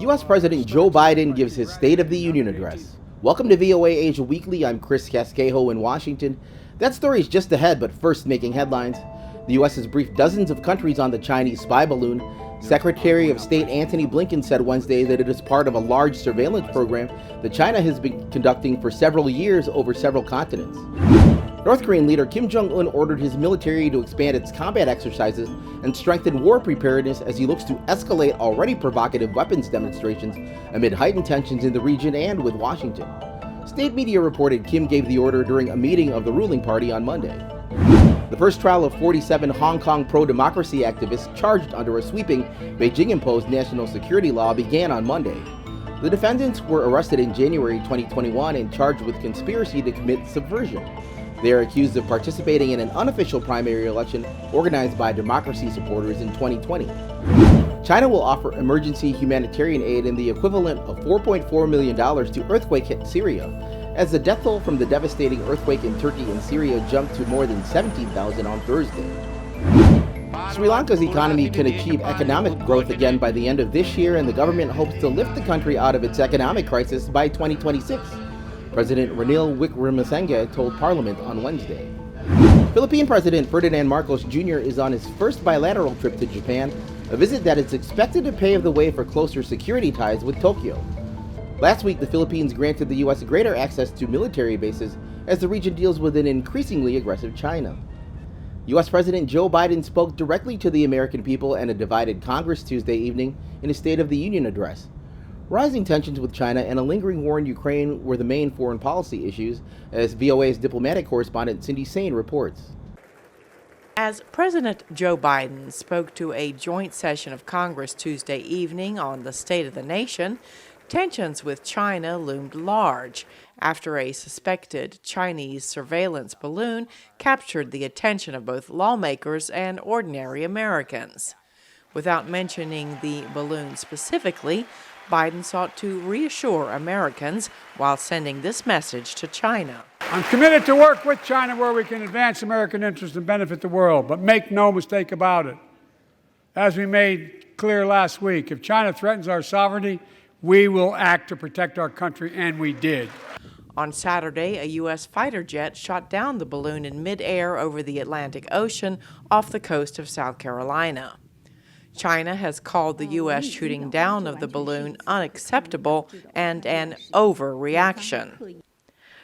U.S. President Joe Biden gives his State of the Union address. Welcome to VOA Asia Weekly. I'm Chris Casquejo in Washington. That story is just ahead, but first making headlines. The U.S. has briefed dozens of countries on the Chinese spy balloon. Secretary of State Antony Blinken said Wednesday that it is part of a large surveillance program that China has been conducting for several years over several continents. North Korean leader Kim Jong-un ordered his military to expand its combat exercises and strengthen war preparedness as he looks to escalate already provocative weapons demonstrations amid heightened tensions in the region and with Washington. State media reported Kim gave the order during a meeting of the ruling party on Monday. The first trial of 47 Hong Kong pro-democracy activists charged under a sweeping Beijing-imposed national security law began on Monday. The defendants were arrested in January 2021 and charged with conspiracy to commit subversion. They are accused of participating in an unofficial primary election organized by democracy supporters in 2020. China will offer emergency humanitarian aid in the equivalent of $4.4 million to earthquake-hit Syria, as the death toll from the devastating earthquake in Turkey and Syria jumped to more than 17,000 on Thursday. Sri Lanka's economy can achieve economic growth again by the end of this year, and the government hopes to lift the country out of its economic crisis by 2026. President Ranil Wickremesinghe told Parliament on Wednesday. Philippine President Ferdinand Marcos Jr. is on his first bilateral trip to Japan, a visit that is expected to pave the way for closer security ties with Tokyo. Last week, the Philippines granted the U.S. greater access to military bases as the region deals with an increasingly aggressive China. U.S. President Joe Biden spoke directly to the American people and a divided Congress Tuesday evening in his State of the Union address. Rising tensions with China and a lingering war in Ukraine were the main foreign policy issues, as VOA's diplomatic correspondent Cindy Sain reports. As President Joe Biden spoke to a joint session of Congress Tuesday evening on the State of the Nation, tensions with China loomed large after a suspected Chinese surveillance balloon captured the attention of both lawmakers and ordinary Americans. Without mentioning the balloon specifically, Biden sought to reassure Americans while sending this message to China. I'm committed to work with China where we can advance American interests and benefit the world, but make no mistake about it. As we made clear last week, if China threatens our sovereignty, we will act to protect our country, and we did. On Saturday, a U.S. fighter jet shot down the balloon in midair over the Atlantic Ocean off the coast of South Carolina. China has called the U.S. shooting down of the balloon unacceptable and an overreaction.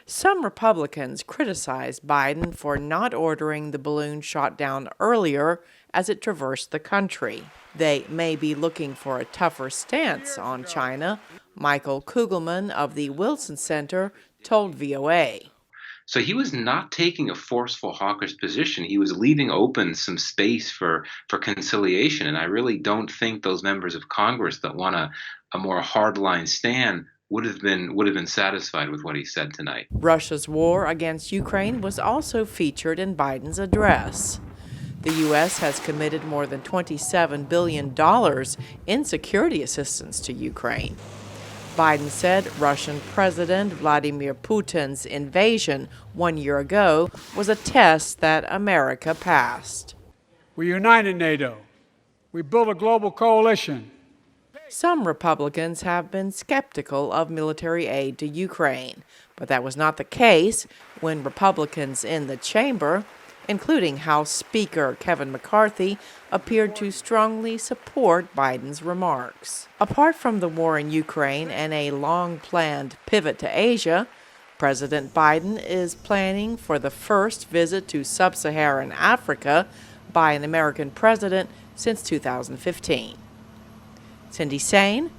Some Republicans criticized Biden for not ordering the balloon shot down earlier as it traversed the country. They may be looking for a tougher stance on China, Michael Kugelman of the Wilson Center told VOA. So he was not taking a forceful hawkish position. He was leaving open some space for conciliation. And I really don't think those members of Congress that want a more hardline stand would have been satisfied with what he said tonight. Russia's war against Ukraine was also featured in Biden's address. The U.S. has committed more than $27 billion in security assistance to Ukraine. Biden said Russian President Vladimir Putin's invasion 1 year ago was a test that America passed. We united NATO. We built a global coalition. Some Republicans have been skeptical of military aid to Ukraine, but that was not the case when Republicans in the chamber, including House Speaker Kevin McCarthy, appeared to strongly support Biden's remarks. Apart from the war in Ukraine and a long-planned pivot to Asia, President Biden is planning for the first visit to sub-Saharan Africa by an American president since 2015. Cindy Sain,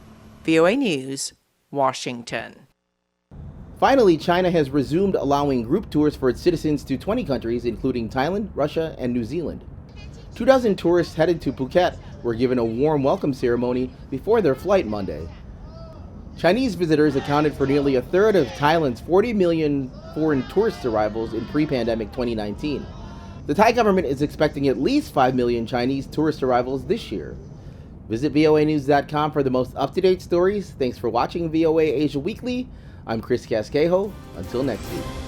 VOA News, Washington. Finally, China has resumed allowing group tours for its citizens to 20 countries, including Thailand, Russia, and New Zealand. 24 tourists headed to Phuket were given a warm welcome ceremony before their flight Monday. Chinese visitors accounted for nearly a third of Thailand's 40 million foreign tourist arrivals in pre-pandemic 2019. The Thai government is expecting at least 5 million Chinese tourist arrivals this year. Visit voanews.com for the most up-to-date stories. Thanks for watching VOA Asia Weekly. I'm Chris Casquejo. Until next week.